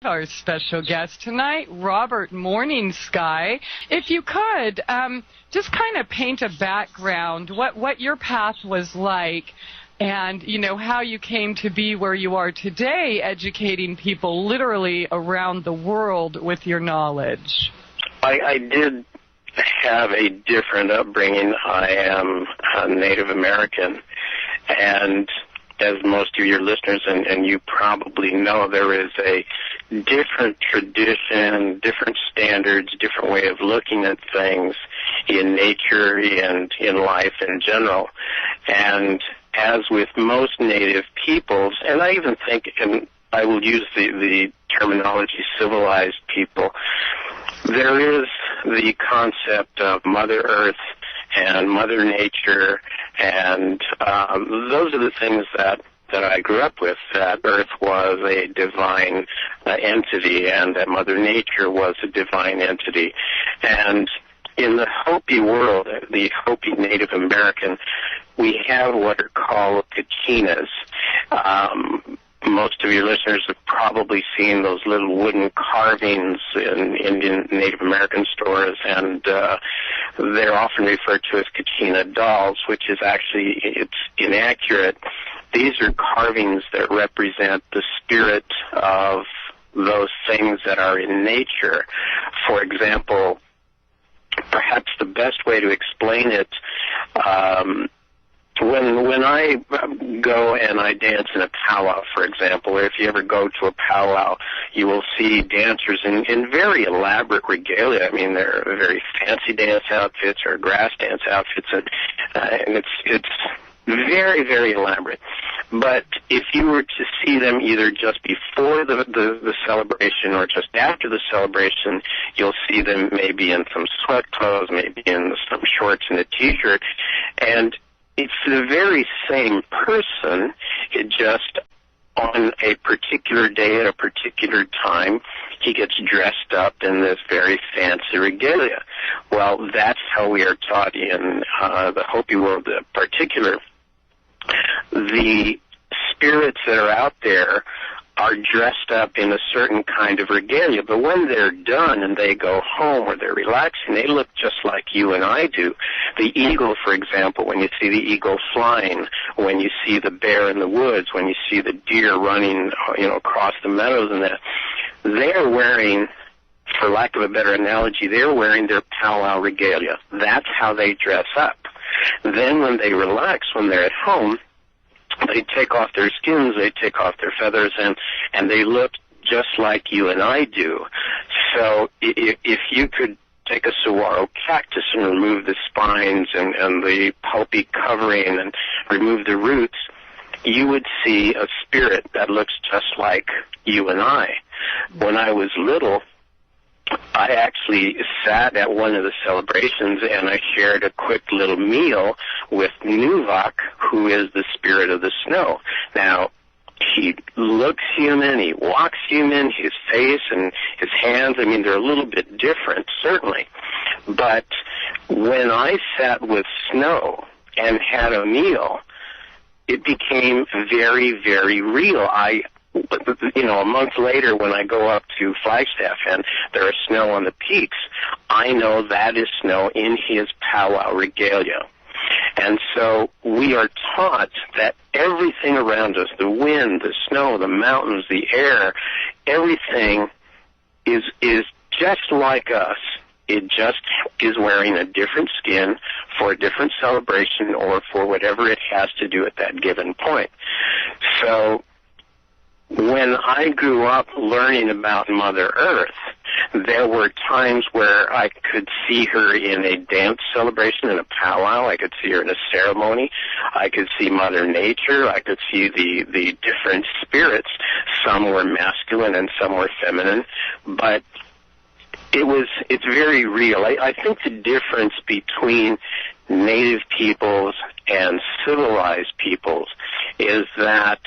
our special guest tonight, Robert Morningsky. If you could, just kind of paint a background, what your path was like, and, you know, how you came to be where you are today, educating people literally around the world with your knowledge. I did have a different upbringing. I am a Native American, and as most of your listeners and you probably know, there is a different tradition, different standards, different way of looking at things in nature and in life in general. And as with most Native peoples, and I even think, and I will use the terminology civilized people, there is the concept of Mother Earth and Mother Nature, and those are the things that I grew up with, that Earth was a divine entity and that Mother Nature was a divine entity. And in the Hopi world, the Hopi Native American, we have what are called Kachinas. Most of your listeners have probably seen those little wooden carvings in Indian Native American stores, and they're often referred to as Kachina Dolls, which is actually, it's inaccurate. These are carvings that represent the spirit of those things that are in nature. For example, perhaps the best way to explain it, when I go and I dance in a powwow, for example, or if you ever go to a powwow, you will see dancers in very elaborate regalia. I mean, they're very fancy dance outfits or grass dance outfits, and it's very, very elaborate. But if you were to see them either just before the celebration or just after the celebration, you'll see them maybe in some sweat clothes, maybe in some shorts and a T-shirt, and it's the very same person. It just, on a particular day at a particular time, he gets dressed up in this very fancy regalia. Well, that's how we are taught in the Hopi world in particular. The spirits that are out there are dressed up in a certain kind of regalia, but when they're done and they go home or they're relaxing, they look just like you and I do. The eagle, for example, when you see the eagle flying, when you see the bear in the woods, when you see the deer running, across the meadows and that, they're wearing, for lack of a better analogy, they're wearing their powwow regalia. That's how they dress up. Then when they relax, when they're at home, they take off their skins, they take off their feathers, and they look just like you and I do. So if you could take a saguaro cactus and remove the spines and the pulpy covering and remove the roots, you would see a spirit that looks just like you and I. When I was little, I actually sat at one of the celebrations and I shared a quick little meal with Nuvak, who is the spirit of the snow. Now, he looks human, he walks human, his face and his hands, I mean, they're a little bit different, certainly. But when I sat with snow and had a meal, it became very, very real. A month later when I go up to Flagstaff and there is snow on the peaks, I know that is snow in his powwow regalia. And so we are taught that everything around us, the wind, the snow, the mountains, the air, everything is just like us. It just is wearing a different skin for a different celebration or for whatever it has to do at that given point. So when I grew up learning about Mother Earth, there were times where I could see her in a dance celebration, in a powwow. I could see her in a ceremony. I could see Mother Nature. I could see the different spirits. Some were masculine and some were feminine. But it's very real. I think the difference between Native peoples and civilized peoples is that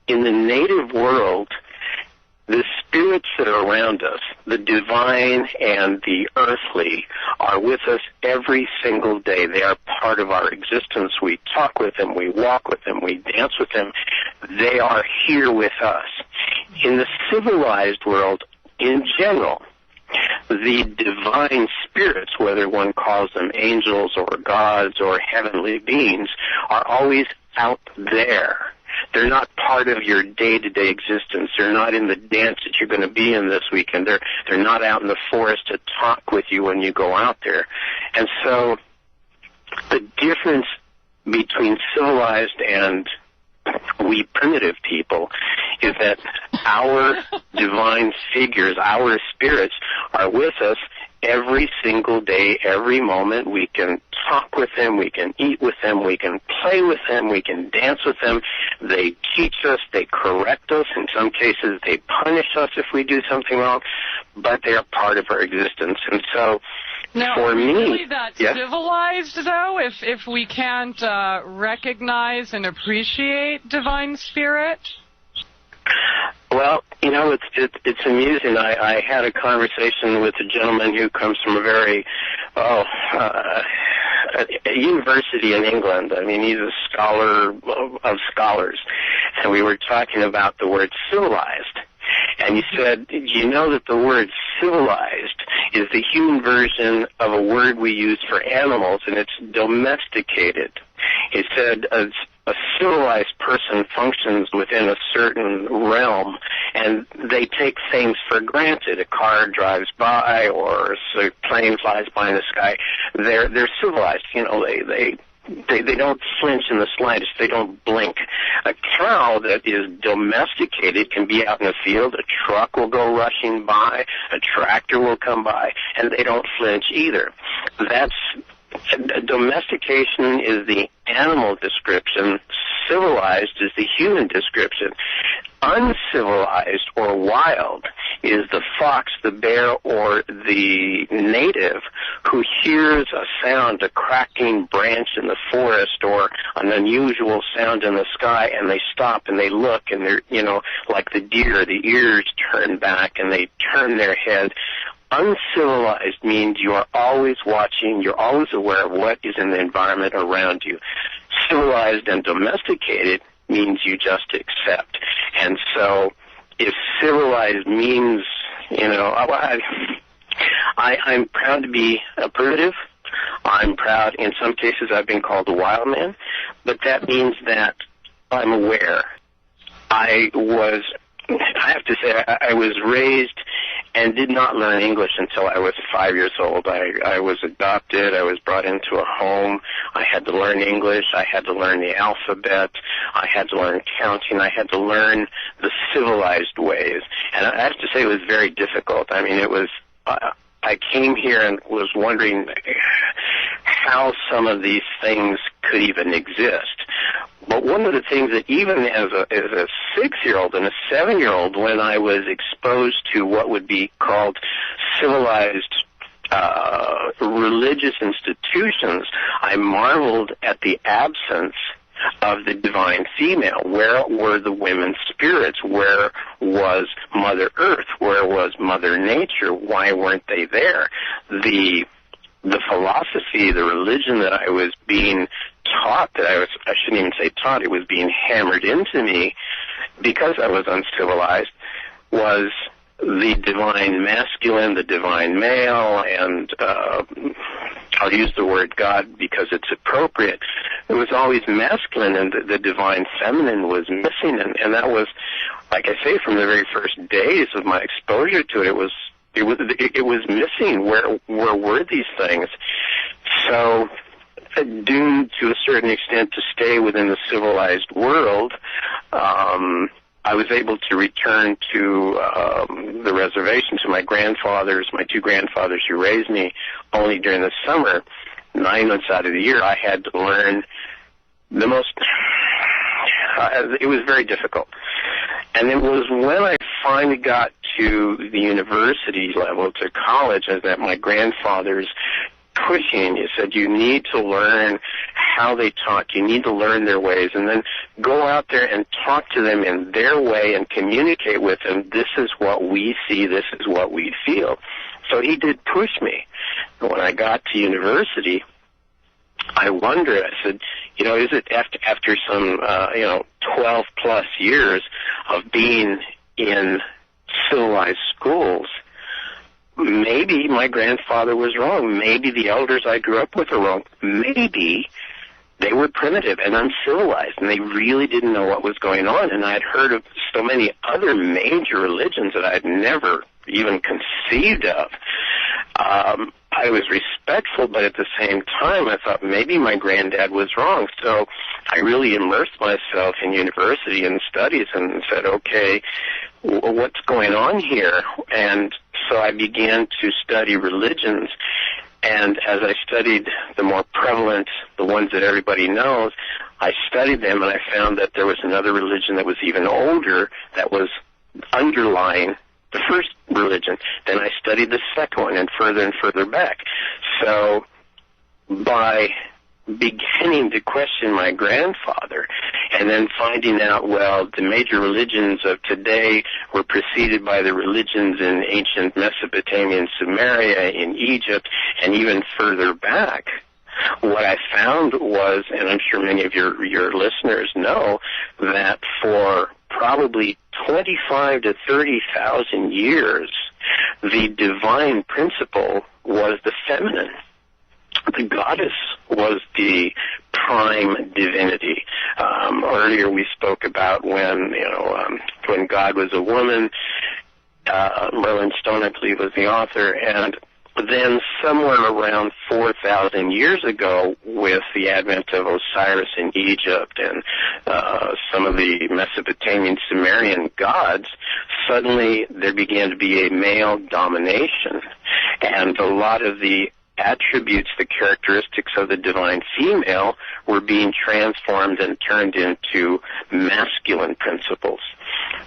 in the Native world, the spirits that are around us, the divine and the earthly, are with us every single day. They are part of our existence. We talk with them, we walk with them, we dance with them. they are here with us. In the civilized world, in general, the divine spirits, whether one calls them angels or gods or heavenly beings, are always out there. They're not part of your day-to-day existence. They're not in the dance that you're going to be in this weekend. They're not out in the forest to talk with you when you go out there. And so the difference between civilized and we primitive people is that our divine figures, our spirits, are with us every single day, every moment. We can talk with them, we can eat with them, we can play with them, we can dance with them. They teach us, they correct us. In some cases, they punish us if we do something wrong, but they are part of our existence. And so, now, for me, really that yes? civilized, though, if we can't recognize and appreciate divine spirit? Well, you know, it's amusing. I had a conversation with a gentleman who comes from a university in England. I mean, he's a scholar of scholars. And we were talking about the word civilized. And he said, do you know that the word civilized is the human version of a word we use for animals, and it's domesticated? He said a civilized person functions within a certain realm, and they take things for granted. A car drives by, or a plane flies by in the sky. They're civilized. You know, they don't flinch in the slightest. They don't blink. A cow that is domesticated can be out in the field. A truck will go rushing by. A tractor will come by, and they don't flinch either. Domestication is the animal description. Civilized is the human description. Uncivilized or wild is the fox, the bear, or the native who hears a sound, a cracking branch in the forest or an unusual sound in the sky, and they stop and they look, and they're, you know, like the deer, the ears turn back and they turn their head. Uncivilized means you are always watching, you're always aware of what is in the environment around you. Civilized and domesticated means you just accept. And so if civilized means, you know, I'm proud to be a primitive. I'm proud, in some cases I've been called a wild man, but that means that I'm aware. I have to say, I was raised and did not learn English until I was 5 years old. I was adopted. I was brought into a home. I had to learn English. I had to learn the alphabet. I had to learn counting. I had to learn the civilized ways. And I have to say it was very difficult. I mean, it was, I came here and was wondering how some of these things could even exist. But one of the things that even as a 6-year-old and a 7-year-old, when I was exposed to what would be called civilized religious institutions, I marveled at the absence of the divine female. Where were the women's spirits? Where was Mother Earth? Where was Mother Nature? Why weren't they there? The philosophy, the religion that I was being taught, I shouldn't even say taught, it was being hammered into me because I was uncivilized, was the divine masculine, the divine male, and I'll use the word God because it's appropriate. It was always masculine, and the divine feminine was missing, and that was, like I say, from the very first days of my exposure to it, it was missing. Where were these things? So, doomed to a certain extent to stay within the civilized world, I was able to return to the reservation, to my grandfathers, my two grandfathers who raised me, only during the summer. 9 months out of the year, I had to learn the most, it was very difficult. And it was when I finally got to the university level, to college, that my grandfathers pushing, you said, you need to learn how they talk, you need to learn their ways, and then go out there and talk to them in their way and communicate with them. This is what we see, this is what we feel. So he did push me. When I got to university, I wondered, I said, is it after some, 12 plus years of being in civilized schools, maybe my grandfather was wrong. Maybe the elders I grew up with are wrong. Maybe they were primitive and uncivilized, and they really didn't know what was going on. And I'd heard of so many other major religions that I'd never even conceived of. I was respectful, but at the same time, I thought maybe my granddad was wrong. So I really immersed myself in university and studies and said, okay, what's going on here? And so I began to study religions. And as I studied the more prevalent, the ones that everybody knows, I studied them, and I found that there was another religion that was even older that was underlying the first religion. Then I studied the second one, and further back. So by beginning to question my grandfather and then finding out, well, the major religions of today were preceded by the religions in ancient Mesopotamia and Siberia, in Egypt, and even further back, what I found was, and I'm sure many of your listeners know, that for probably 25 to 30,000 years, the divine principle was the feminine. The goddess was the prime divinity. Earlier we spoke about when God was a woman. Merlin Stone, I believe, was the author, and then somewhere around 4,000 years ago, with the advent of Osiris in Egypt and some of the Mesopotamian Sumerian gods, suddenly there began to be a male domination, and a lot of the attributes, the characteristics of the divine female were being transformed and turned into masculine principles.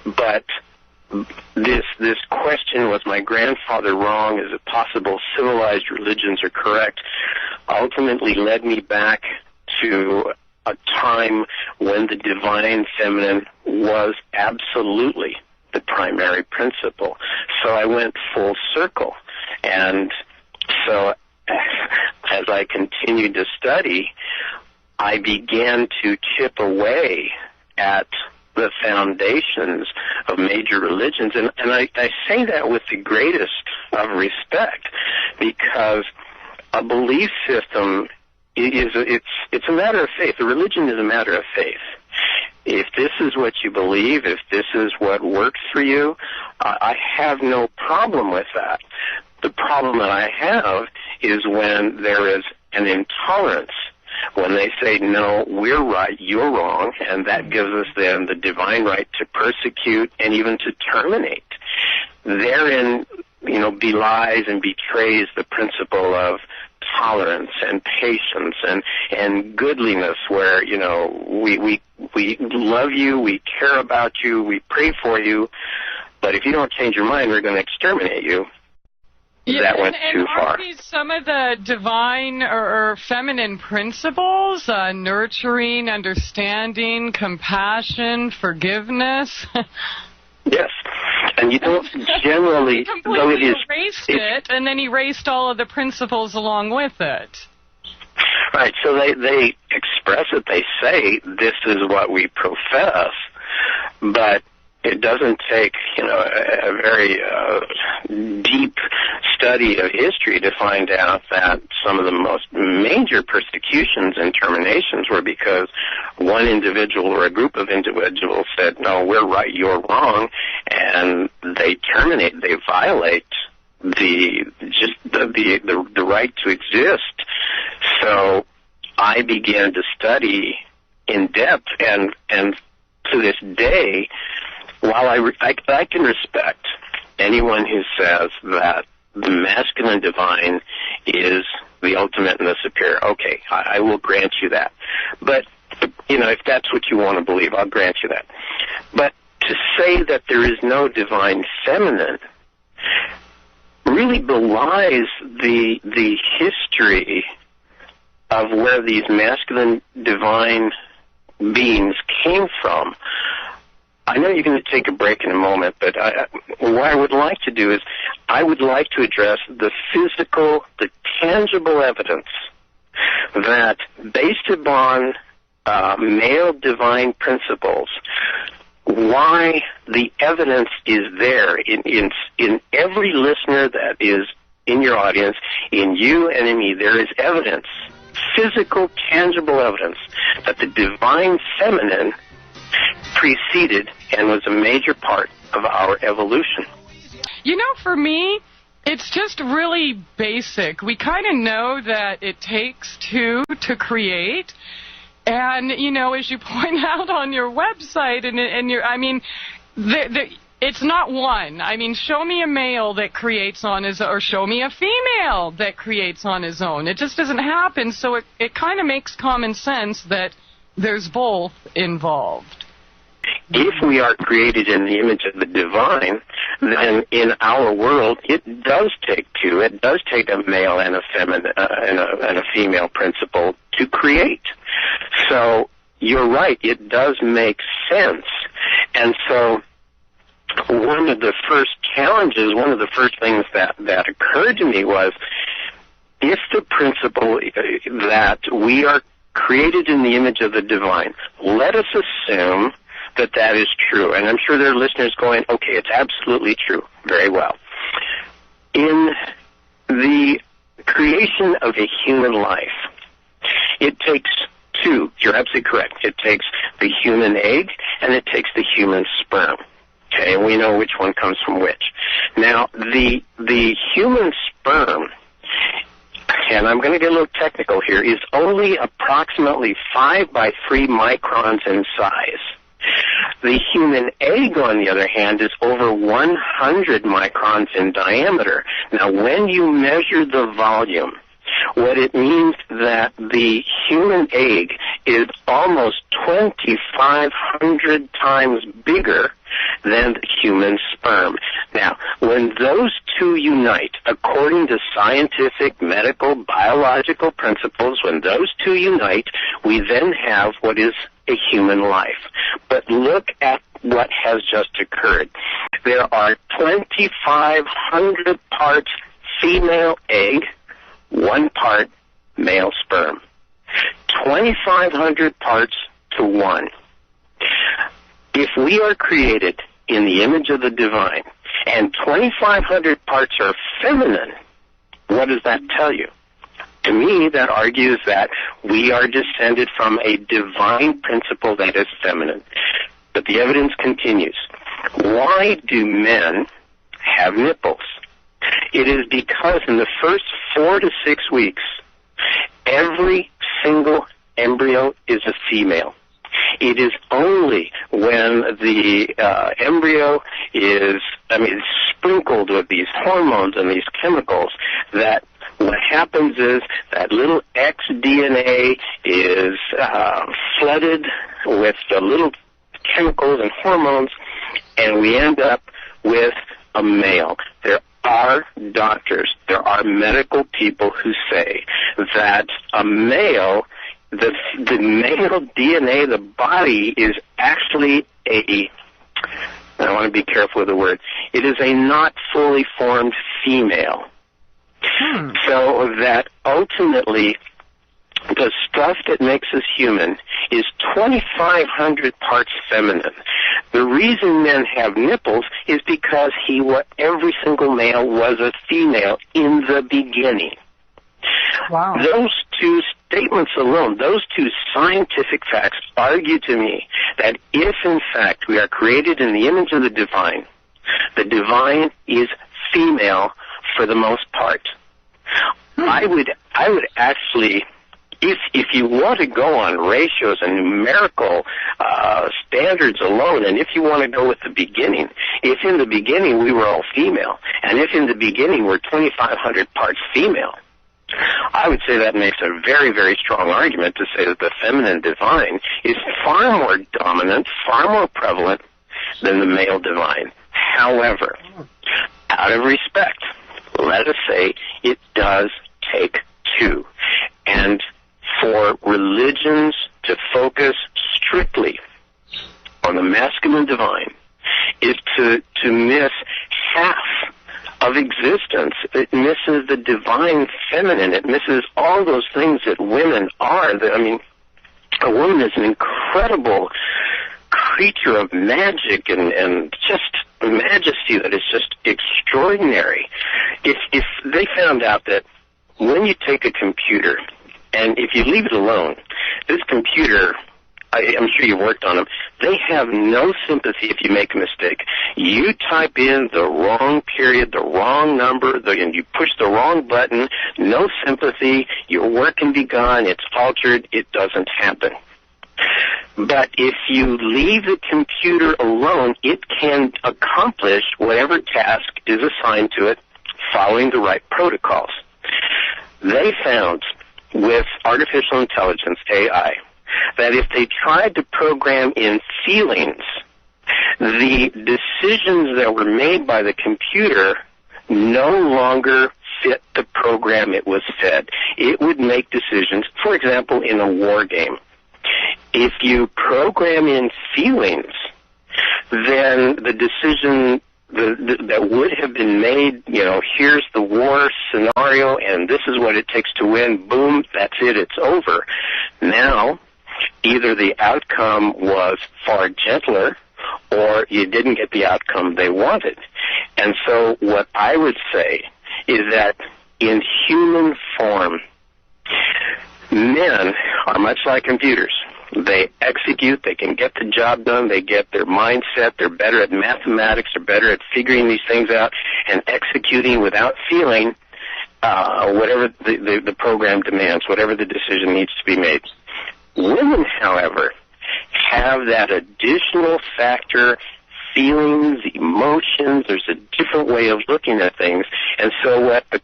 But this question, was my grandfather wrong? Is it possible civilized religions are correct? Ultimately led me back to a time when the divine feminine was absolutely the primary principle. So I went full circle. And so as I continued to study, I began to chip away at the foundations of major religions. And I say that with the greatest of respect, because a belief system it's a matter of faith. A religion is a matter of faith. If this is what you believe, if this is what works for you, I have no problem with that. The problem that I have is when there is an intolerance, when they say, no, we're right, you're wrong, and that gives us then the divine right to persecute and even to terminate. Therein, belies and betrays the principle of tolerance and patience and goodliness, where, we love you, we care about you, we pray for you, but if you don't change your mind, we're going to exterminate you. Yeah, that went too far. Are these some of the divine or feminine principles, nurturing, understanding, compassion, forgiveness? Yes, and you don't generally... He completely erased it, and then erased all of the principles along with it. Right, so they express it, they say, this is what we profess, but it doesn't take, a very deep study of history to find out that some of the most major persecutions and terminations were because one individual or a group of individuals said, no, we're right, you're wrong, and they terminate, they violate the right to exist. So I began to study in depth, and to this day, while I can respect anyone who says that the masculine divine is the ultimate and the superior, okay, I will grant you that. But, if that's what you want to believe, I'll grant you that. But to say that there is no divine feminine really belies the history of where these masculine divine beings came from. I know you're going to take a break in a moment, but what I would like to do is I would like to address the physical, the tangible evidence that based upon male divine principles, why the evidence is there in every listener that is in your audience, in you and in me, there is evidence, physical, tangible evidence, that the divine feminine preceded and was a major part of our evolution. You know, for me, it's just really basic. We kind of know that it takes two to create. And, you know, as you point out on your website, it's not one. I mean, show me a male that creates on his own, or show me a female that creates on his own. It just doesn't happen, so it kind of makes common sense that there's both involved. If we are created in the image of the divine, then in our world it does take two. It does take a male and a feminine and a female principle to create. So you're right, it does make sense. And so one of the first challenges, one of the first things that occurred to me was, if the principle that we are created in the image of the divine, let us assume that is true. And I'm sure there are listeners going, okay, it's absolutely true. Very well. In the creation of a human life, it takes two. You're absolutely correct. It takes the human egg and it takes the human sperm. Okay, and we know which one comes from which. Now, the human sperm, and I'm going to get a little technical here, is only approximately 5 by 3 microns in size. The human egg, on the other hand, is over 100 microns in diameter. Now, when you measure the volume, what it means that the human egg is almost 2,500 times bigger than the human sperm. Now, when those two unite, according to scientific, medical, biological principles, when those two unite, we then have what is a human life. But look at what has just occurred. There are 2,500 parts female egg, 1 part male sperm. 2,500 parts to 1. If we are created in the image of the divine, and 2,500 parts are feminine, what does that tell you? To me, that argues that we are descended from a divine principle that is feminine. But the evidence continues. Why do men have nipples? It is because in the first 4 to 6 weeks, every single embryo is a female. It is only when the embryo is, sprinkled with these hormones and these chemicals that what happens is that little X DNA is flooded with the little chemicals and hormones, and we end up with a male. There are doctors, there are medical people who say that a male, the male DNA, the body is actually I want to be careful with the word, it is a not fully formed female. So that ultimately the stuff that makes us human is 2,500 parts feminine. The reason men have nipples is because every single male was a female in the beginning. Wow. Those two statements alone, those two scientific facts argue to me that if in fact we are created in the image of the divine is female for the most part. I would actually, if you want to go on ratios and numerical standards alone, and if you want to go with the beginning, if in the beginning we were all female, and if in the beginning we're 2,500 parts female, I would say that makes a very, very strong argument to say that the feminine divine is far more dominant, far more prevalent than the male divine. However, out of respect, let us say it does take two. And for religions to focus strictly on the masculine divine is to miss half of existence. It misses the divine feminine. It misses all those things that women are. I mean, a woman is an incredible creature of magic and just majesty that is just extraordinary. If they found out that when you take a computer and if you leave it alone, this computer, I'm sure you've worked on them, they have no sympathy if you make a mistake. You type in the wrong period, the wrong number, and you push the wrong button, no sympathy, your work can be gone, it's altered, it doesn't happen. But if you leave the computer alone, it can accomplish whatever task is assigned to it following the right protocols. They found with artificial intelligence, AI, that if they tried to program in feelings, the decisions that were made by the computer no longer fit the program it was fed. It would make decisions, for example, in a war game. If you program in feelings, then the decision that would have been made, here's the war scenario and this is what it takes to win, boom, that's it, it's over. Now, either the outcome was far gentler or you didn't get the outcome they wanted. And so what I would say is that in human form, men are much like computers. They execute, they can get the job done, they get their mindset, they're better at mathematics, they're better at figuring these things out and executing without feeling whatever the program demands, whatever the decision needs to be made. Women, however, have that additional factor, feelings, emotions. There's a different way of looking at things. And so what a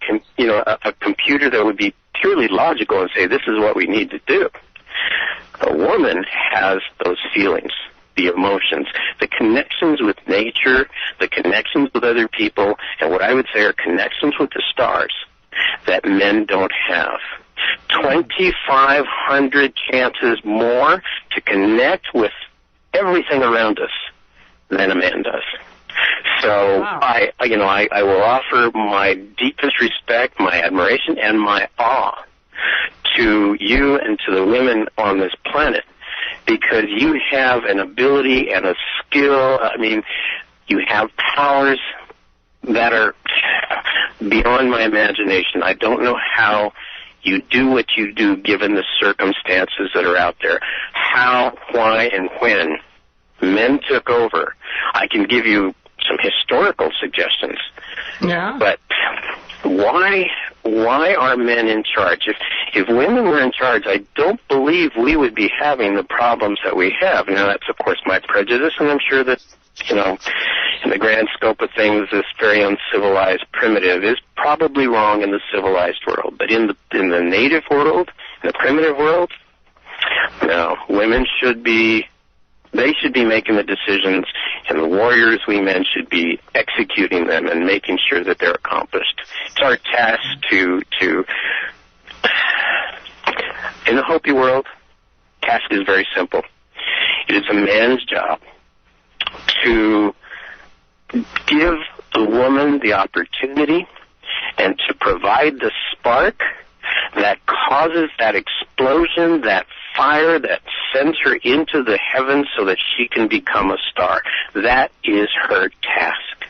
computer that would be purely logical and say, this is what we need to do, a woman has those feelings, the emotions, the connections with nature, the connections with other people, and what I would say are connections with the stars that men don't have. 2,500 chances more to connect with everything around us than a man does. So wow. I will offer my deepest respect, my admiration, and my awe to you and to the women on this planet, because you have an ability and a skill. I mean, you have powers that are beyond my imagination. I don't know how you do what you do given the circumstances that are out there. How, why, and when men took over. I can give you some historical suggestions. Yeah. But why are men in charge? If women were in charge, I don't believe we would be having the problems that we have. Now, that's, of course, my prejudice, and I'm sure that, in the grand scope of things, this very uncivilized primitive is probably wrong in the civilized world. But in the native world, in the primitive world, no, women should be making the decisions, and the warriors, we men, should be executing them and making sure that they're accomplished. It's our task to in the Hopi world, task is very simple. It is a man's job to give the woman the opportunity and to provide the spark that causes that explosion, that fire that sends her into the heavens so that she can become a star. That is her task.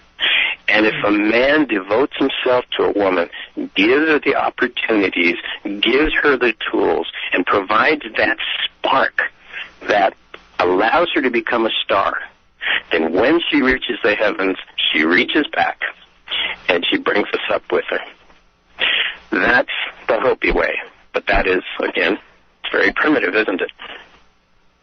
And if a man devotes himself to a woman, gives her the opportunities, gives her the tools, and provides that spark that allows her to become a star, then when she reaches the heavens, she reaches back and she brings us up with her. That's the Hopi way. But that is, again, it's very primitive, isn't it?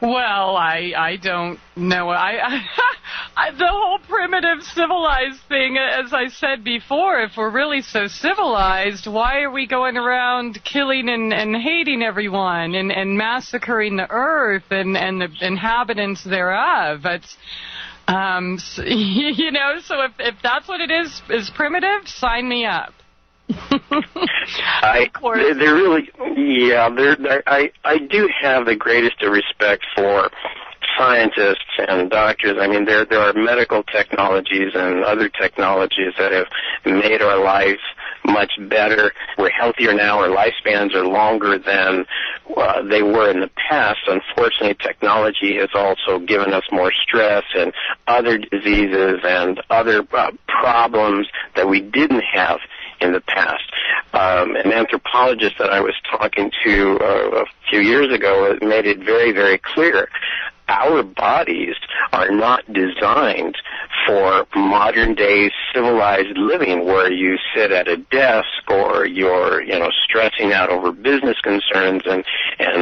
Well, I don't know. The whole primitive civilized thing, as I said before, if we're really so civilized, why are we going around killing and hating everyone and massacring the earth and the inhabitants thereof? It's, so if that's what it is primitive, sign me up. I do have the greatest of respect for scientists and doctors. I mean, there are medical technologies and other technologies that have made our lives much better. We're healthier now. Our lifespans are longer than they were in the past. Unfortunately, technology has also given us more stress and other diseases and other problems that we didn't have in the past. An anthropologist that I was talking to a few years ago made it very, very clear. Our bodies are not designed for modern-day civilized living where you sit at a desk or you're, stressing out over business concerns and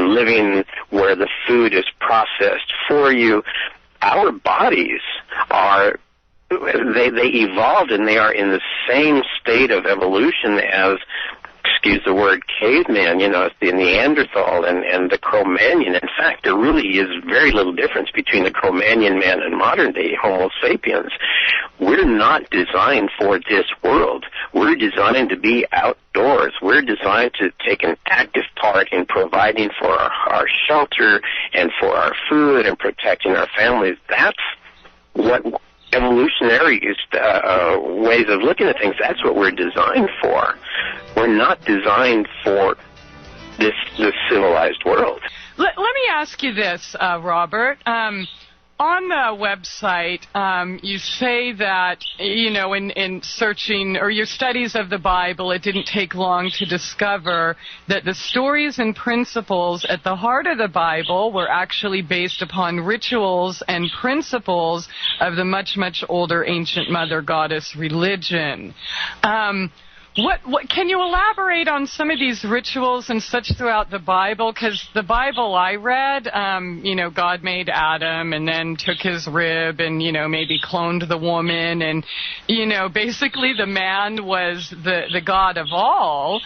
living where the food is processed for you. Our bodies are they evolved, and they are in the same state of evolution as, excuse the word, caveman, the Neanderthal and the Cro-Magnon. In fact, there really is very little difference between the Cro-Magnon man and modern-day Homo sapiens. We're not designed for this world. We're designed to be outdoors. We're designed to take an active part in providing for our shelter and for our food and protecting our families. That's what evolutionary ways of looking at things. That's what we're designed for. We're not designed for this civilized world. Let me ask you this, Robert. On the website, you say that, in searching or your studies of the Bible, it didn't take long to discover that the stories and principles at the heart of the Bible were actually based upon rituals and principles of the much, much older ancient mother goddess religion. What can you elaborate on some of these rituals and such throughout the Bible? Because the Bible I read, God made Adam and then took his rib and, maybe cloned the woman. And, basically the man was the God of all.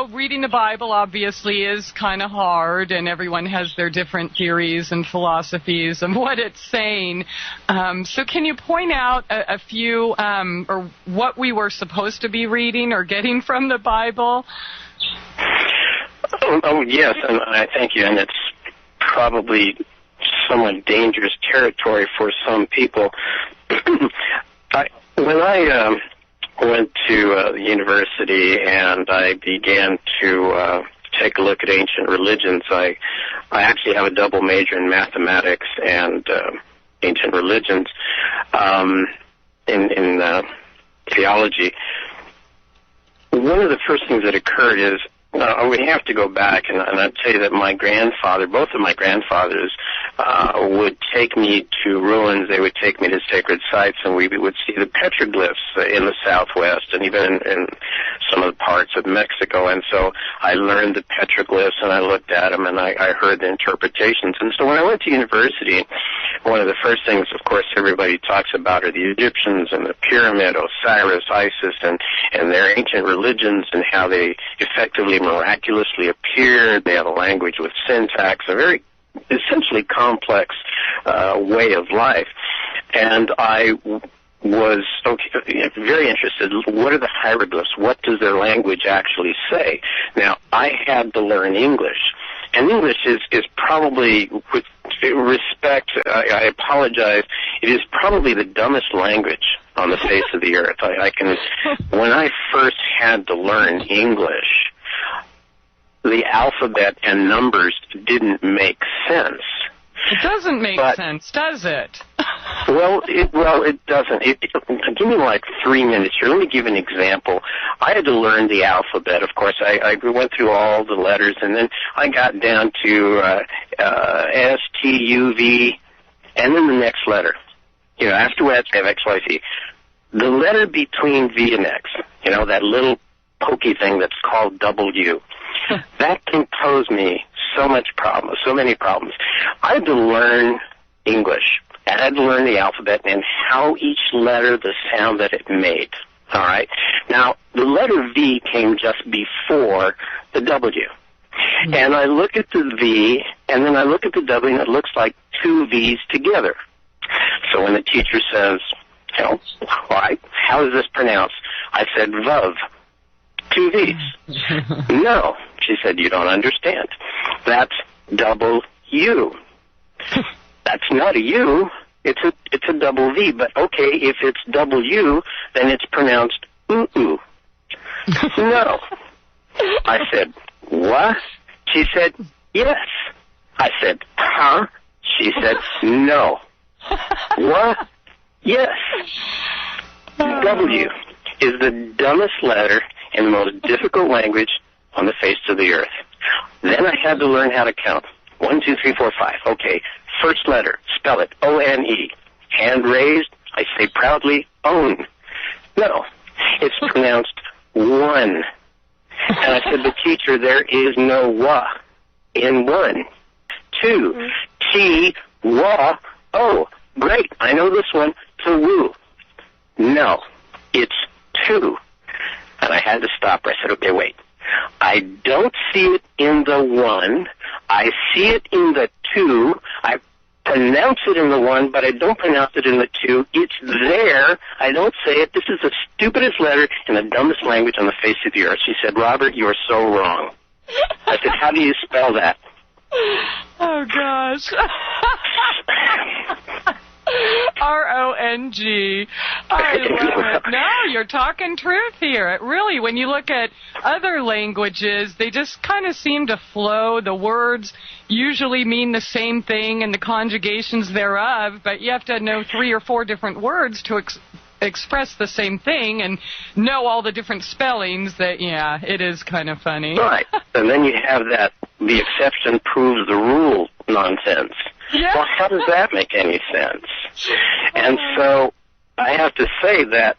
Reading the Bible obviously is kind of hard, and everyone has their different theories and philosophies of what it's saying. So can you point out a few, or what we were supposed to be reading or getting from the Bible? Oh yes, and I thank you, and it's probably somewhat dangerous territory for some people. When I went to university and I began to take a look at ancient religions, I actually have a double major in mathematics and ancient religions in theology. One of the first things that occurred is we have to go back, and I'll tell you that my grandfather, both of my grandfathers, would take me to ruins. They would take me to sacred sites, and we would see the petroglyphs in the Southwest and even in some of the parts of Mexico. And so I learned the petroglyphs, and I looked at them, and I heard the interpretations. And so when I went to university, one of the first things, of course, everybody talks about are the Egyptians and the pyramid, Osiris, Isis, and their ancient religions and how they effectively miraculously appeared. They have a language with syntax, a very essentially complex way of life. And I was very interested. What are the hieroglyphs? What does their language actually say? Now, I had to learn English. And English is probably, with respect, I apologize, it is probably the dumbest language on the face of the earth. When I first had to learn English, the alphabet and numbers didn't make sense. It doesn't make sense, does it? Well, it doesn't. Give me like 3 minutes here. Let me give an example. I had to learn the alphabet. Of course, I went through all the letters, and then I got down to S, T, U, V, and then the next letter. Afterwards, I have X, Y, Z. The letter between V and X, that little pokey thing that's called W, that can pose me so many problems. I had to learn English. I had to learn the alphabet and how each letter, the sound that it made. All right? Now, the letter V came just before the W. Mm-hmm. And I look at the V, and then I look at the W, and it looks like two V's together. So when the teacher says, all right, how is this pronounced? I said, Vuv. Two V's. No. She said, you don't understand. That's W. you. That's not a U. It's a double V. But okay, if it's double U, then it's pronounced ooh. No. I said, what? She said, yes. I said, huh? She said, no. What? Yes. W is the dumbest letter in the most difficult language on the face of the earth. Then I had to learn how to count. 1, 2, 3, 4, 5. Okay, first letter, spell it, O-N-E. Hand raised, I say proudly, own. No, it's pronounced one. And I said, the teacher, there is no wa in one. 2, T, wa, o. Great, I know this one, to woo. No, it's 2. And I had to stop her. I said, okay, wait. I don't see it in the 1. I see it in the 2. I pronounce it in the 1, but I don't pronounce it in the 2. It's there. I don't say it. This is the stupidest letter in the dumbest language on the face of the earth. She said, Robert, you are so wrong. I said, how do you spell that? Oh, gosh. R-O-N-G. I love it. No, you're talking truth here. It really, when you look at other languages, they just kind of seem to flow. The words usually mean the same thing and the conjugations thereof, but you have to know 3 or 4 different words to express the same thing and know all the different spellings. That, yeah, it is kind of funny. Right. And then you have that the exception proves the rule nonsense. Yeah. Well, how does that make any sense? And so I have to say that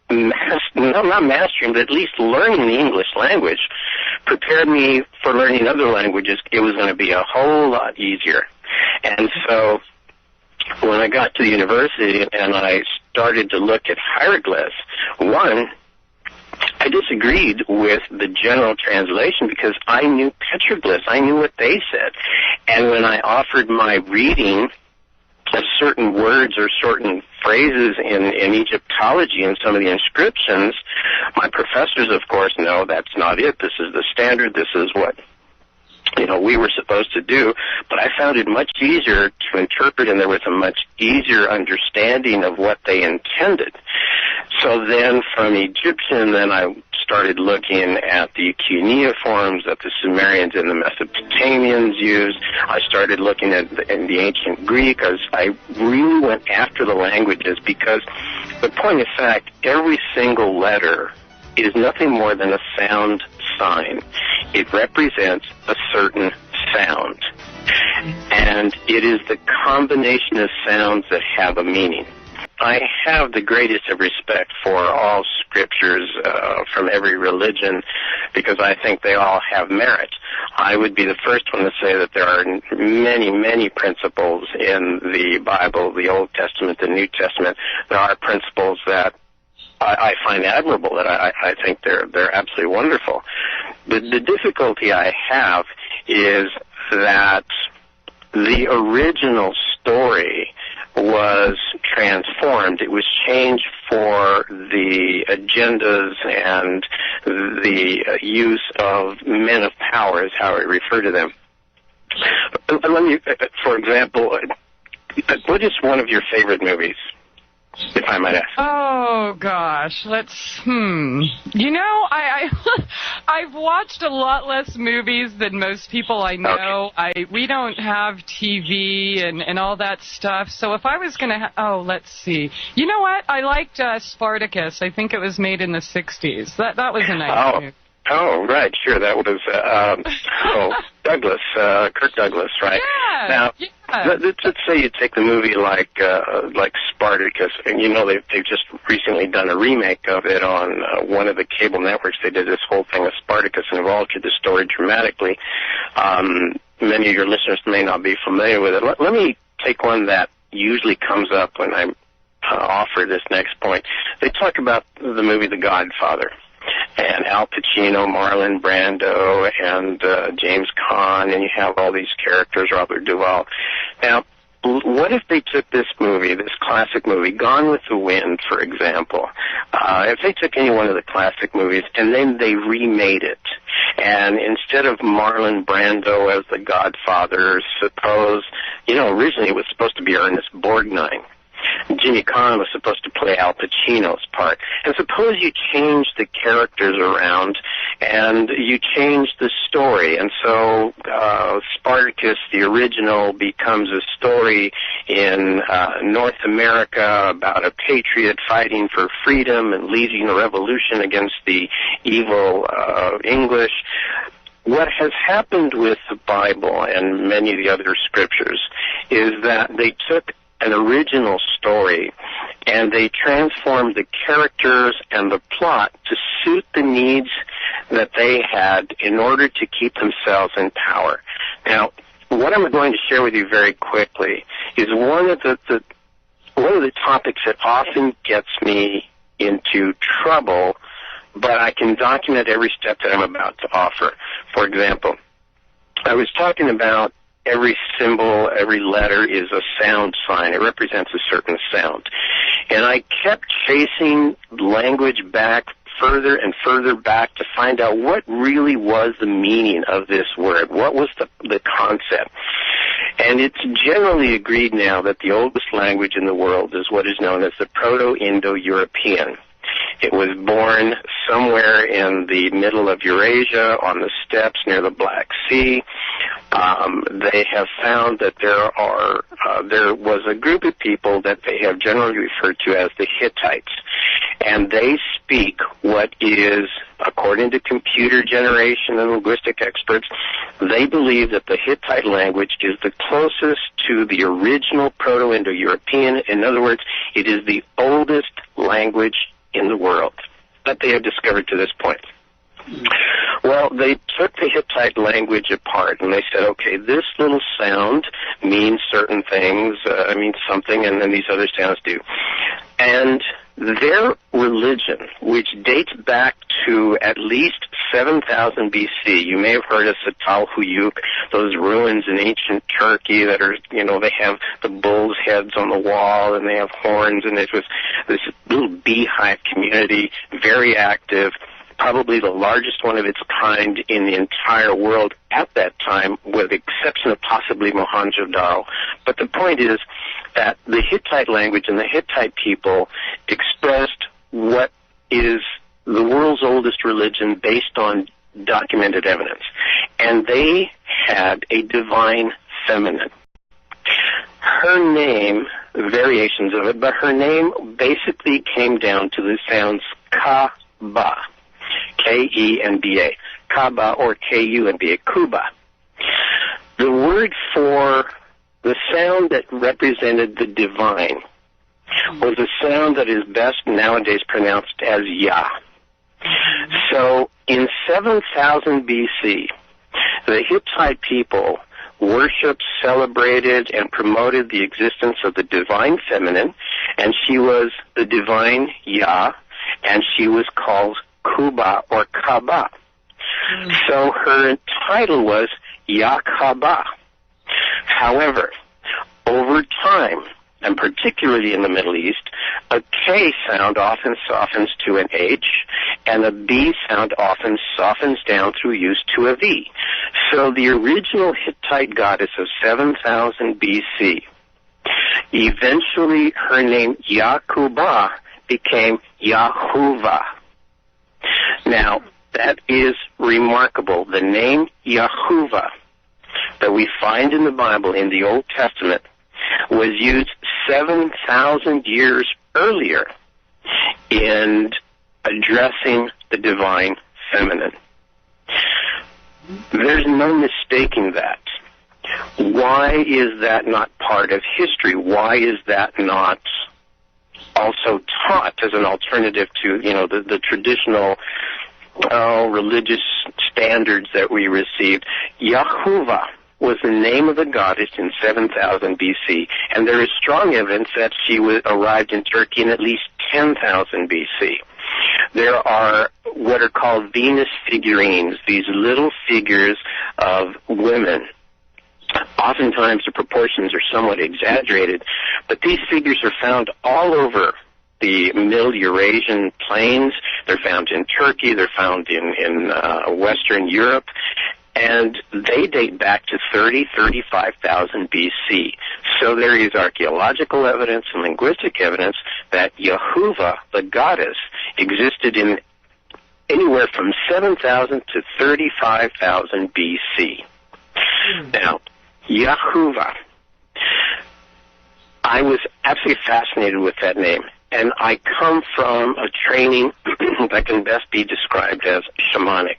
not mastering, but at least learning the English language prepared me for learning other languages. It was going to be a whole lot easier. And so when I got to the university and I started to look at hieroglyphs, one, I disagreed with the general translation because I knew petroglyphs. I knew what they said. And when I offered my reading of certain words or certain phrases in Egyptology and some of the inscriptions, my professors, of course, no, that's not it. This is the standard. This is what we were supposed to do, but I found it much easier to interpret, and there was a much easier understanding of what they intended. So then from Egyptian, then I started looking at the cuneiforms that the Sumerians and the Mesopotamians used. I started looking at in the ancient Greek. I really went after the languages because the point of fact, every single letter is nothing more than a sound sign. It represents a certain sound. And it is the combination of sounds that have a meaning. I have the greatest of respect for all scriptures from every religion because I think they all have merit. I would be the first one to say that there are many, many principles in the Bible, the Old Testament, the New Testament. There are principles that I find admirable, that I think they're absolutely wonderful. The difficulty I have is that the original story was transformed. It was changed for the agendas and the use of men of power is how I refer to them. Let me, for example, what is one of your favorite movies, if I might ask? Oh, gosh. I've watched a lot less movies than most people I know. Okay. We don't have TV and all that stuff. So if I was going to let's see. You know what? I liked Spartacus. I think it was made in the 60s. That was a nice movie. Oh, right, sure. That was Douglas, Kirk Douglas, right? Yeah. Now, let's say you take the movie like Spartacus, and they've just recently done a remake of it on one of the cable networks. They did this whole thing of Spartacus and have altered the story dramatically. Many of your listeners may not be familiar with it. Let me take one that usually comes up when I offer this next point. They talk about the movie The Godfather. And Al Pacino, Marlon Brando, and James Caan, and you have all these characters, Robert Duvall. Now, what if they took this movie, this classic movie, Gone with the Wind, for example, if they took any one of the classic movies and then they remade it, And instead of Marlon Brando as the Godfather, suppose, originally it was supposed to be Ernest Borgnine. Jimmy Caan was supposed to play Al Pacino's part. And suppose you change the characters around and you change the story. And so Spartacus, the original, becomes a story in North America about a patriot fighting for freedom and leading a revolution against the evil English. What has happened with the Bible and many of the other scriptures is that they took an original story, and they transformed the characters and the plot to suit the needs that they had in order to keep themselves in power. Now, what I'm going to share with you very quickly is one of the topics that often gets me into trouble, but I can document every step that I'm about to offer. For example, I was talking about every symbol, every letter is a sound sign. It represents a certain sound. And I kept chasing language back further and further back to find out what really was the meaning of this word. What was the concept? And it's generally agreed now that the oldest language in the world is what is known as the Proto-Indo-European. It was born somewhere in the middle of Eurasia on the steppes near the Black Sea. They have found that there was a group of people that they have generally referred to as the Hittites, and they speak what is, according to computer generation and linguistic experts, they believe that the Hittite language is the closest to the original Proto-Indo-European. In other words, it is the oldest language in the world that they have discovered to this point. Well, they took the Hittite language apart, and they said, okay, this little sound means certain things, means something, and then these other sounds do. And their religion, which dates back to at least 7,000 BC, you may have heard of Satal Huyuk, those ruins in ancient Turkey that are, they have the bull's heads on the wall, and they have horns, and it was this little beehive community, very active, probably the largest one of its kind in the entire world at that time, with the exception of possibly Mohammed. But the point is that the Hittite language and the Hittite people expressed what is the world's oldest religion based on documented evidence. And they had a divine feminine. Her name, variations of it, but her name basically came down to the sounds Ka-ba. K-E-N-B-A, Kaaba, or K-U-N-B-A, Kuba. The word for the sound that represented the divine was a sound that is best nowadays pronounced as Yah. So in 7,000 BC, the Hittite people worshipped, celebrated, and promoted the existence of the divine feminine, and she was the divine Yah, and she was called Kuba or Kaaba. So her title was Yah-Kaaba. However, over time, and particularly in the Middle East, a K sound often softens to an H, and a B sound often softens down through use to a V. So the original Hittite goddess of 7,000 BC, eventually her name Yah-Kuba became Yahuwah. Now, that is remarkable. The name Yahuwah that we find in the Bible in the Old Testament was used 7,000 years earlier in addressing the divine feminine. There's no mistaking that. Why is that not part of history? Why is that not also taught as an alternative to, the traditional religious standards that we received? Yahuwah was the name of the goddess in 7,000 BC, and there is strong evidence that she arrived in Turkey in at least 10,000 BC. There are what are called Venus figurines, these little figures of women. Oftentimes the proportions are somewhat exaggerated, but these figures are found all over the Middle Eurasian plains. They're found in Turkey. They're found in Western Europe. And they date back to 35,000 BC. So there is archaeological evidence and linguistic evidence that Yehovah, the goddess, existed in anywhere from 7,000 to 35,000 BC. Now, Yehovah, I was absolutely fascinated with that name. And I come from a training that can best be described as shamanic.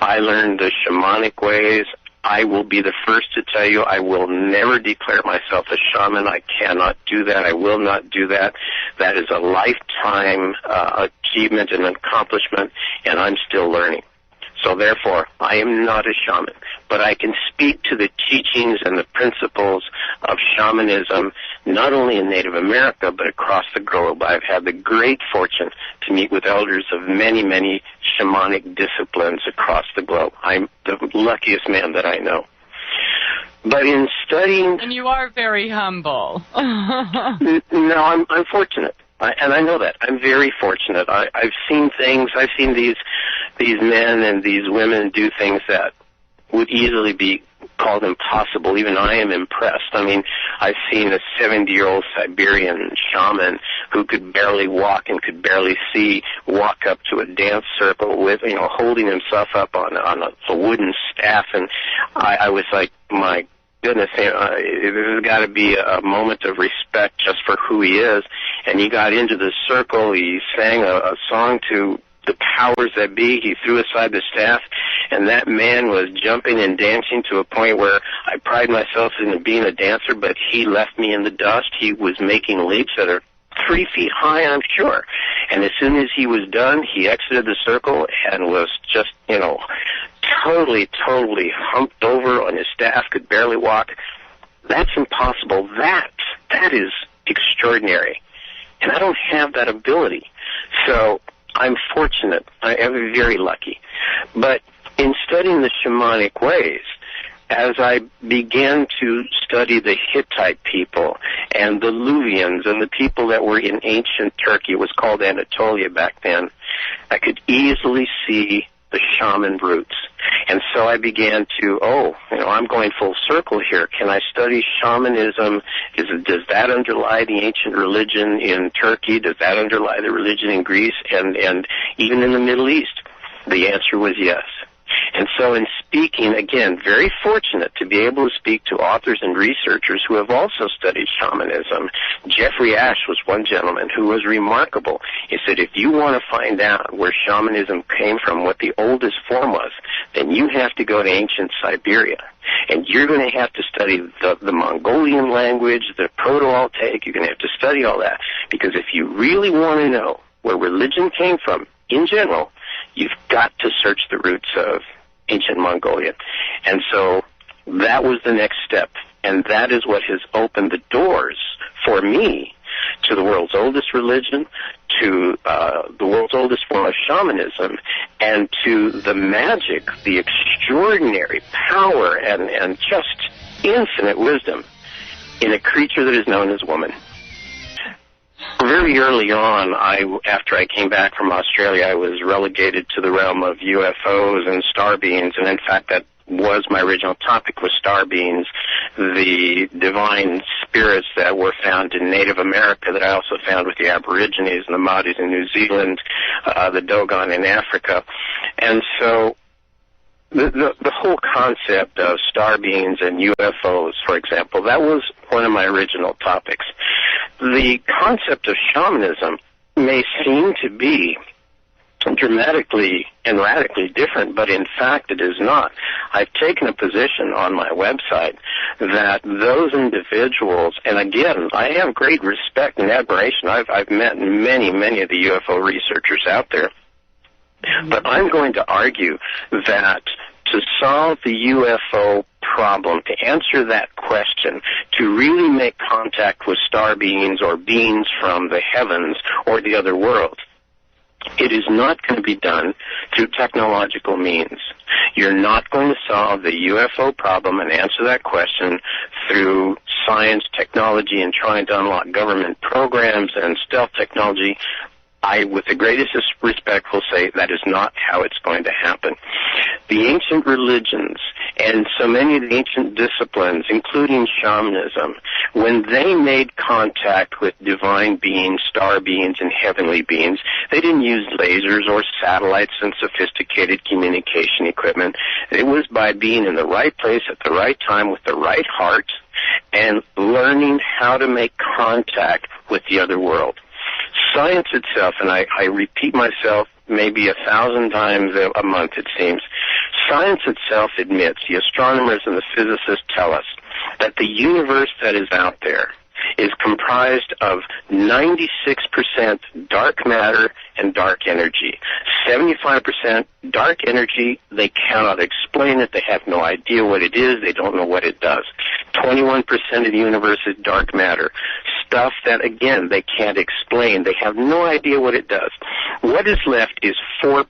I learned the shamanic ways. I will be the first to tell you I will never declare myself a shaman. I cannot do that. I will not do that. That is a lifetime achievement and accomplishment, and I'm still learning. So therefore, I am not a shaman, but I can speak to the teachings and the principles of shamanism, not only in Native America, but across the globe. I've had the great fortune to meet with elders of many, many shamanic disciplines across the globe. I'm the luckiest man that I know. But in studying... And you are very humble. No, I'm fortunate. And I know that. I'm very fortunate. I've seen things. I've seen these men and these women do things that would easily be called impossible. Even I am impressed. I mean, I've seen a 70-year-old Siberian shaman who could barely walk and could barely see walk up to a dance circle with, holding himself up on a wooden staff. And I was like, my goodness, there's got to be a moment of respect just for who he is. And he got into the circle. He sang a song to the powers that be. He threw aside the staff, and that man was jumping and dancing to a point where I pride myself in being a dancer, but he left me in the dust. He was making leaps that are 3 feet high, I'm sure. And as soon as he was done, he exited the circle and was just, totally humped over on his staff, could barely walk. That's impossible. That is extraordinary. And I don't have that ability. So I'm fortunate. I am very lucky. But in studying the shamanic ways, as I began to study the Hittite people and the Luvians and the people that were in ancient Turkey, it was called Anatolia back then, I could easily see the shaman roots. And so I began to, I'm going full circle here. Can I study shamanism? Does that underlie the ancient religion in Turkey? Does that underlie the religion in Greece and even in the Middle East? The answer was yes. And so in speaking, again, very fortunate to be able to speak to authors and researchers who have also studied shamanism. Jeffrey Ash was one gentleman who was remarkable. He said, if you want to find out where shamanism came from, what the oldest form was, then you have to go to ancient Siberia. And you're going to have to study the Mongolian language, the Proto-Altaic. You're going to have to study all that. Because if you really want to know where religion came from in general, you've got to search the roots of ancient Mongolia. And so that was the next step. And that is what has opened the doors for me to the world's oldest religion, to the world's oldest form of shamanism, and to the magic, the extraordinary power, and just infinite wisdom in a creature that is known as woman. Very early on, after I came back from Australia, I was relegated to the realm of UFOs and star beings, and in fact that was my original topic, was star beings, the divine spirits that were found in Native America that I also found with the Aborigines and the Maoris in New Zealand, the Dogon in Africa. And so the whole concept of star beings and UFOs, for example, that was one of my original topics. The concept of shamanism may seem to be dramatically and radically different, but in fact it is not. I've taken a position on my website that those individuals, and again, I have great respect and admiration. I've met many of the UFO researchers out there, but I'm going to argue that to solve the UFO problem, to answer that question, to really make contact with star beings or beings from the heavens or the other world, it is not going to be done through technological means. You're not going to solve the UFO problem and answer that question through science, technology, and trying to unlock government programs and stealth technology. I, with the greatest respect, will say that is not how it's going to happen. The ancient religions and so many of the ancient disciplines, including shamanism, when they made contact with divine beings, star beings, and heavenly beings, they didn't use lasers or satellites and sophisticated communication equipment. It was by being in the right place at the right time with the right heart and learning how to make contact with the other world. Science itself, and I repeat myself maybe 1,000 times a month, it seems, science itself admits, the astronomers and the physicists tell us, that the universe that is out there is comprised of 96% dark matter and dark energy. 75% dark energy, they cannot explain it, they have no idea what it is, they don't know what it does. 21% of the universe is dark matter. Stuff that, again, they can't explain. They have no idea what it does. What is left is 4%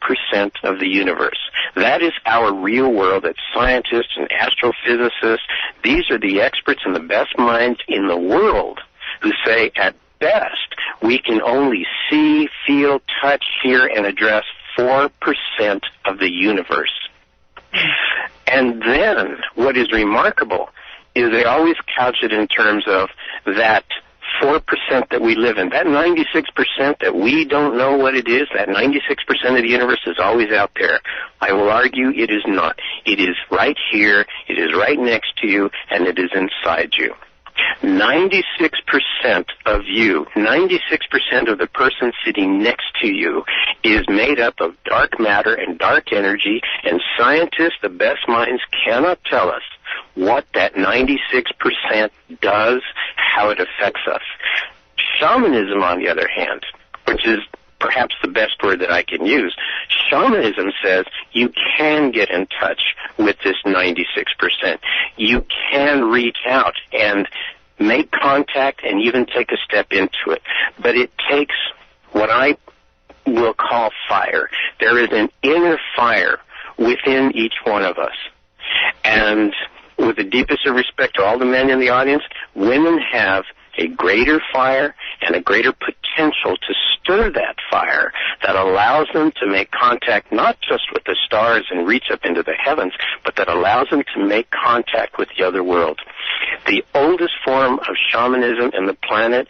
of the universe. That is our real world. It's scientists and astrophysicists. These are the experts and the best minds in the world who say, at best, we can only see, feel, touch, hear, and address 4% of the universe. And then, what is remarkable is they always couch it in terms of that 4% that we live in. That 96% that we don't know what it is, that 96% of the universe is always out there. I will argue it is not. It is right here, it is right next to you, and it is inside you. 96% of you, 96% of the person sitting next to you is made up of dark matter and dark energy, and scientists, the best minds, cannot tell us what that 96% does, how it affects us. Shamanism, on the other hand, which is perhaps the best word that I can use, shamanism says you can get in touch with this 96%. You can reach out and make contact and even take a step into it. But it takes what I will call fire. There is an inner fire within each one of us. And with the deepest of respect to all the men in the audience, women have a greater fire and a greater potential to stir that fire that allows them to make contact not just with the stars and reach up into the heavens, but that allows them to make contact with the other world. The oldest form of shamanism in the planet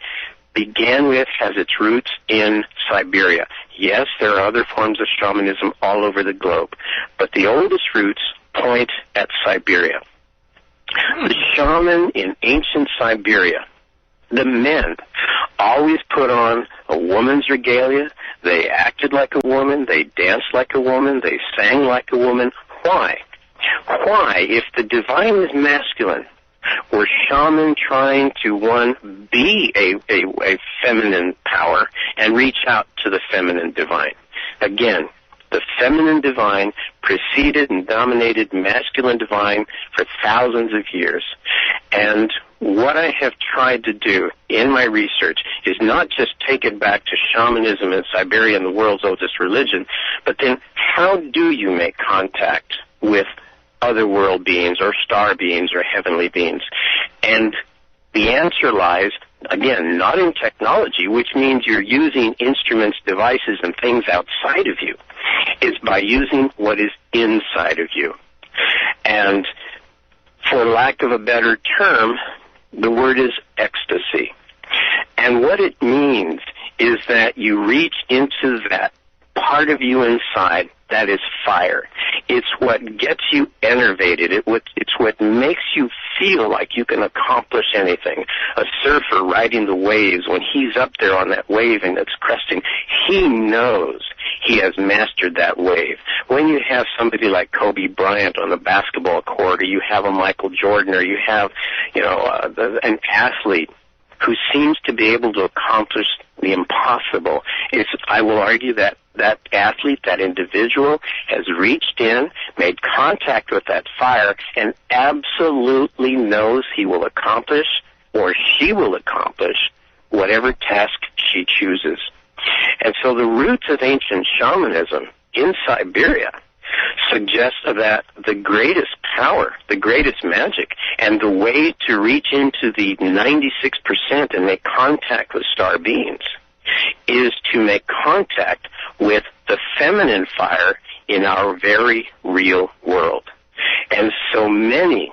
has its roots in Siberia. Yes, there are other forms of shamanism all over the globe, but the oldest roots point at Siberia. The shaman in ancient Siberia, the men, always put on a woman's regalia. They acted like a woman. They danced like a woman. They sang like a woman. Why? Why, if the divine is masculine, were shaman trying to, one, be a feminine power and reach out to the feminine divine? Again, the feminine divine preceded and dominated masculine divine for thousands of years. And what I have tried to do in my research is not just take it back to shamanism in Siberia and the world's oldest religion, but then how do you make contact with other world beings or star beings or heavenly beings? And the answer lies, again, not in technology, which means you're using instruments, devices, and things outside of you. It's by using what is inside of you. And for lack of a better term, the word is ecstasy. And what it means is that you reach into that part of you inside that is fire. It's what gets you enervated. It's what makes you feel like you can accomplish anything. A surfer riding the waves, when he's up there on that wave and it's cresting, he knows he has mastered that wave. When you have somebody like Kobe Bryant on the basketball court, or you have a Michael Jordan, or you have, an athlete who seems to be able to accomplish the impossible, I will argue that that athlete, that individual, has reached in, made contact with that fire, and absolutely knows he will accomplish, or she will accomplish, whatever task she chooses. And so the roots of ancient shamanism in Siberia suggest that the greatest power, the greatest magic, and the way to reach into the 96% and make contact with star beings is to make contact with the feminine fire in our very real world. And so many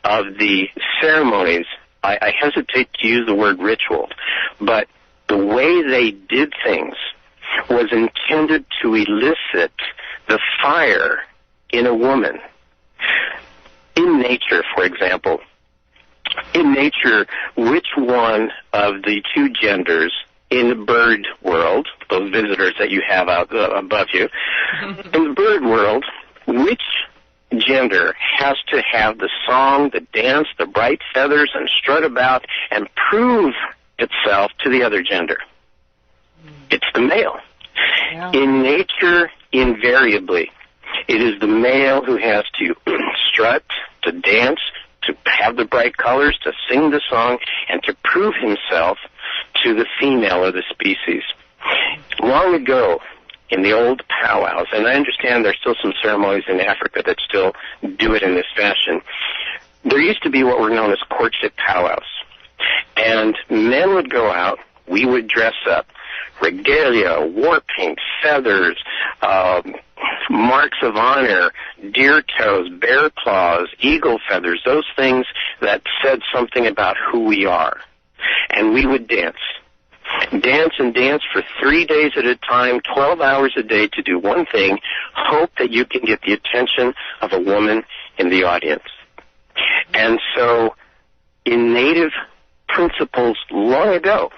of the ceremonies, I hesitate to use the word ritual, but the way they did things was intended to elicit the fire in a woman. In nature, for example, in nature, which one of the two genders in the bird world, those visitors that you have out above you, in the bird world, which gender has to have the song, the dance, the bright feathers, and strut about and prove itself to the other gender? It's the male. Yeah. In nature, invariably, it is the male who has to strut, to dance, to have the bright colors, to sing the song, and to prove himself to the female of the species. Long ago, in the old powwows, and I understand there's still some ceremonies in Africa that still do it in this fashion, there used to be what were known as courtship powwows. And men would go out, we would dress up, regalia, war paint, feathers, marks of honor, deer toes, bear claws, eagle feathers, those things that said something about who we are. And we would dance. Dance and dance for 3 days at a time, 12 hours a day to do one thing, hope that you can get the attention of a woman in the audience. And so, in native principles long ago,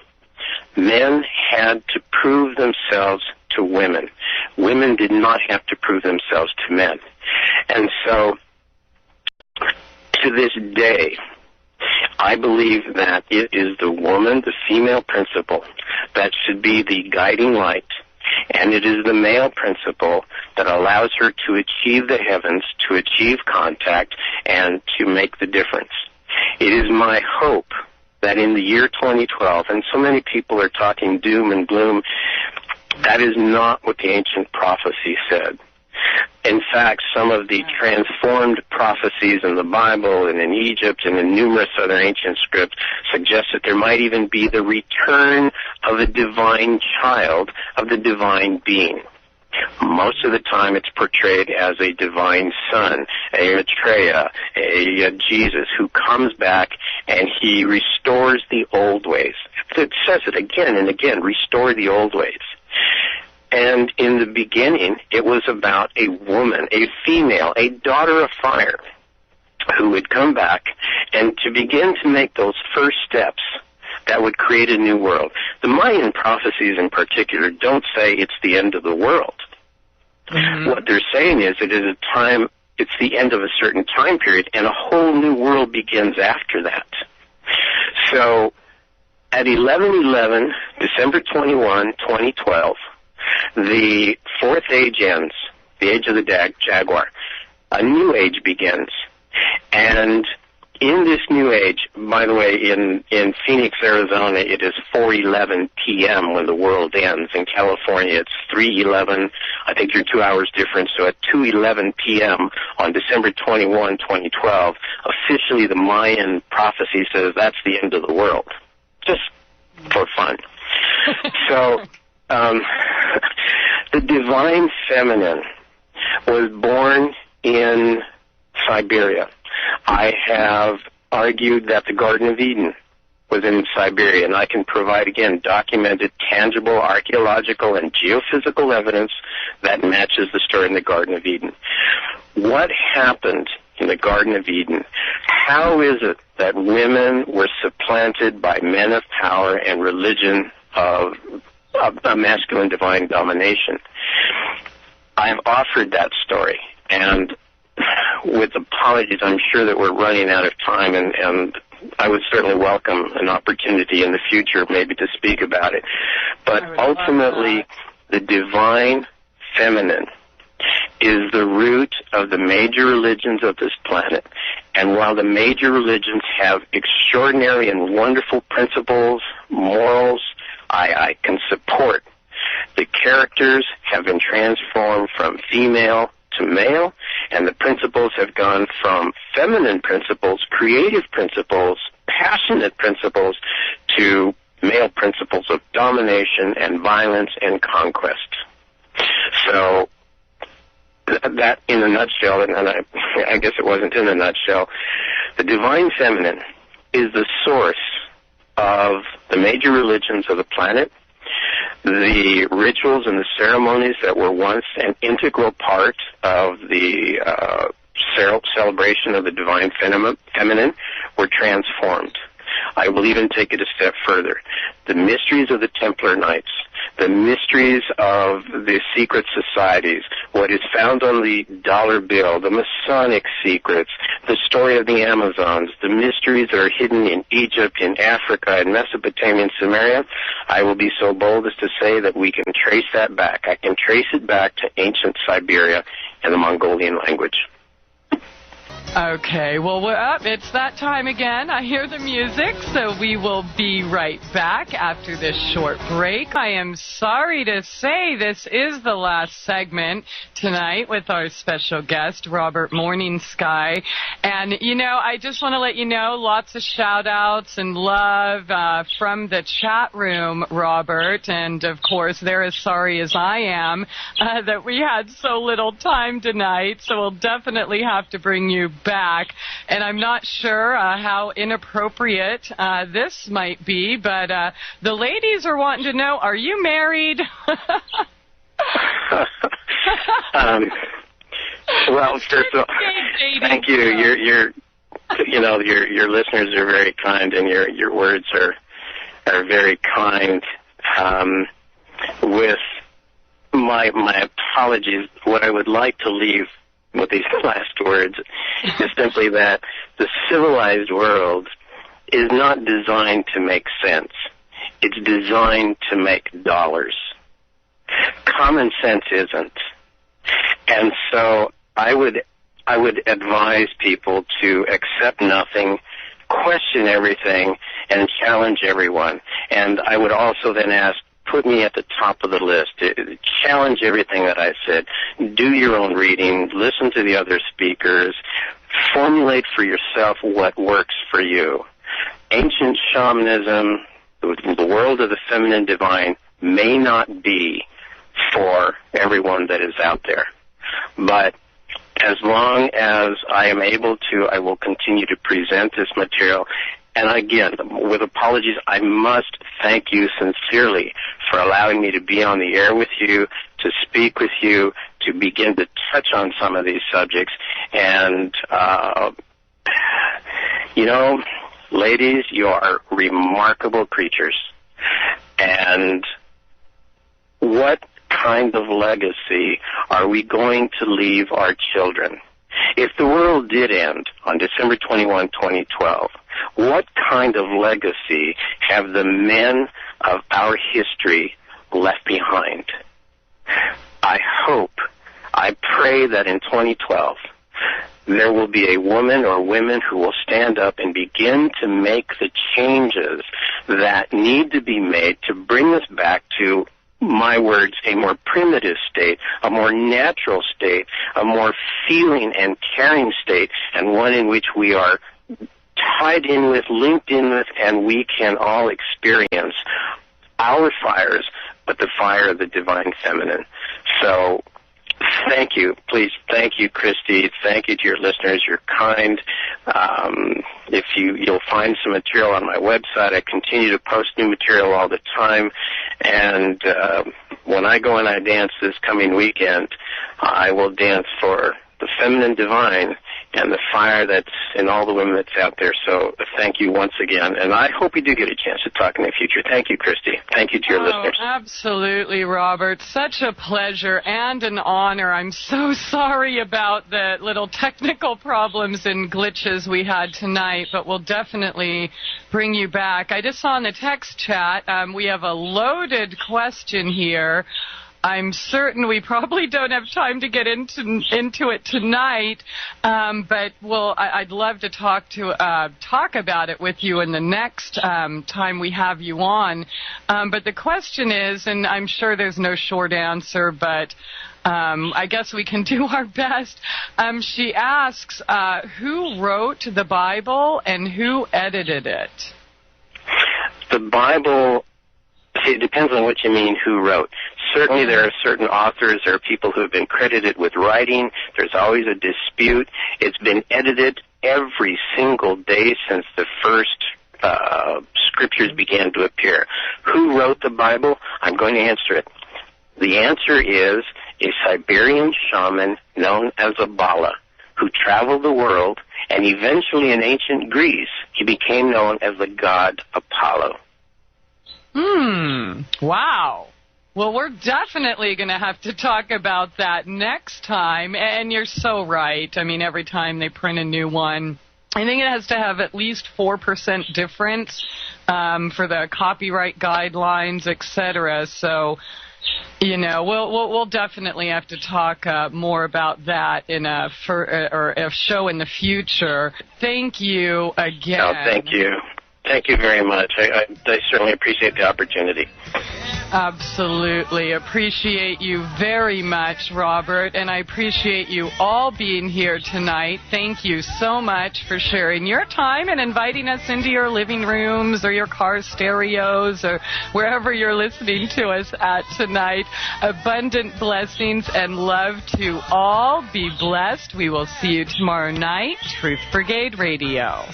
men had to prove themselves to women. Women did not have to prove themselves to men. And so, to this day, I believe that it is the woman, the female principle, that should be the guiding light, and it is the male principle that allows her to achieve the heavens, to achieve contact, and to make the difference. It is my hope that in the year 2012, and so many people are talking doom and gloom, that is not what the ancient prophecy said. In fact, some of the transformed prophecies in the Bible and in Egypt and in numerous other ancient scripts suggest that there might even be the return of a divine child, of the divine being. Most of the time it's portrayed as a divine son, a Maitreya, a Jesus who comes back and he restores the old ways. It says it again and again, restore the old ways. And in the beginning, it was about a woman, a female, a daughter of fire, who would come back and to begin to make those first steps that would create a new world. The Mayan prophecies in particular don't say it's the end of the world. Mm-hmm. What they're saying is it is a time, it's the end of a certain time period, and a whole new world begins after that. So, at 11/11, December 21, 2012, the fourth age ends, the age of the jaguar. A new age begins. And in this new age, by the way, in Phoenix, Arizona, it is 4:11 p.m. when the world ends. In California, it's 3:11. I think you're 2 hours different. So at 2:11 p.m. on December 21, 2012, officially the Mayan prophecy says that's the end of the world. Just for fun. So, the divine feminine was born in Siberia. I have argued that the Garden of Eden was in Siberia, and I can provide, again, documented, tangible, archaeological, and geophysical evidence that matches the story in the Garden of Eden. What happened in the Garden of Eden? How is it that women were supplanted by men of power and religion of a masculine divine domination? I've offered that story, and with apologies, I'm sure that we're running out of time, and I would certainly welcome an opportunity in the future maybe to speak about it. But ultimately, the divine feminine is the root of the major religions of this planet. And while the major religions have extraordinary and wonderful principles, morals, I can support. The characters have been transformed from female to male, and the principles have gone from feminine principles, creative principles, passionate principles, to male principles of domination and violence and conquest. So that, in a nutshell, and I guess it wasn't in a nutshell, the divine feminine is the source of the major religions of the planet, the rituals and the ceremonies that were once an integral part of the celebration of the divine feminine were transformed. I will even take it a step further. The mysteries of the Templar Knights, the mysteries of the secret societies, what is found on the dollar bill, the Masonic secrets, the story of the Amazons, the mysteries that are hidden in Egypt, in Africa, in Mesopotamia, and Siberia, I will be so bold as to say that we can trace that back. I can trace it back to ancient Siberia and the Mongolian language. Okay, well, we're up. It's that time again. I hear the music, so we will be right back after this short break. I am sorry to say this is the last segment tonight with our special guest, Robert Morningsky. And, you know, I just want to let you know, lots of shout-outs and love from the chat room, Robert. And, of course, they're as sorry as I am that we had so little time tonight, so we'll definitely have to bring you back. And I'm not sure how inappropriate this might be, but the ladies are wanting to know, are you married? Well, first of all, thank you. Your listeners are very kind, and your words are very kind. With my apologies, what I would like to leave with these last words is simply that the civilized world is not designed to make sense. It's designed to make dollars. Common sense isn't. And so I would advise people to accept nothing, question everything, and challenge everyone. And I would also then ask, put me at the top of the list. Challenge everything that I said. Do your own reading. Listen to the other speakers. Formulate for yourself what works for you. Ancient shamanism, the world of the feminine divine, may not be for everyone that is out there. But as long as I am able to, I will continue to present this material. And again, with apologies, I must thank you sincerely for allowing me to be on the air with you, to speak with you, to begin to touch on some of these subjects. And, ladies, you are remarkable creatures. And what kind of legacy are we going to leave our children? If the world did end on December 21, 2012, what kind of legacy have the men of our history left behind? I pray that in 2012, there will be a woman or women who will stand up and begin to make the changes that need to be made to bring us back to, my words, a more primitive state, a more natural state, a more feeling and caring state, and one in which we are tied in with, linked in with, and we can all experience our fires, but the fire of the divine feminine. So thank you. Please, thank you, Christie. Thank you to your listeners. You're kind. If you'll find some material on my website. I continue to post new material all the time. And when I go and I dance this coming weekend, I will dance for the feminine divine and the fire that's in all the women that's out there. So thank you once again. And I hope we do get a chance to talk in the future. Thank you, Christie. Thank you to your listeners. Absolutely, Robert. Such a pleasure and an honor. I'm so sorry about the little technical problems and glitches we had tonight, but we'll definitely bring you back. I just saw in the text chat, we have a loaded question here. I'm certain we probably don't have time to get into it tonight, but I'd love to talk about it with you in the next time we have you on. But the question is, and I'm sure there's no short answer, but I guess we can do our best. She asks, who wrote the Bible and who edited it? The Bible, it depends on what you mean, who wrote. Certainly there are certain authors, there are people who have been credited with writing. There's always a dispute. It's been edited every single day since the first scriptures began to appear. Who wrote the Bible? I'm going to answer it. The answer is a Siberian shaman known as Abala, who traveled the world, and eventually in ancient Greece, he became known as the god Apollo. Wow. Well, we're definitely going to have to talk about that next time, and you're so right. I mean, every time they print a new one, I think it has to have at least 4% difference for the copyright guidelines, etc. So, you know, we'll definitely have to talk more about that in a show in the future. Thank you again. Oh, thank you. Thank you very much. I certainly appreciate the opportunity. Absolutely. Appreciate you very much, Robert, and I appreciate you all being here tonight. Thank you so much for sharing your time and inviting us into your living rooms or your car stereos or wherever you're listening to us at tonight. Abundant blessings and love to all. Be blessed. We will see you tomorrow night. Truth Brigade Radio.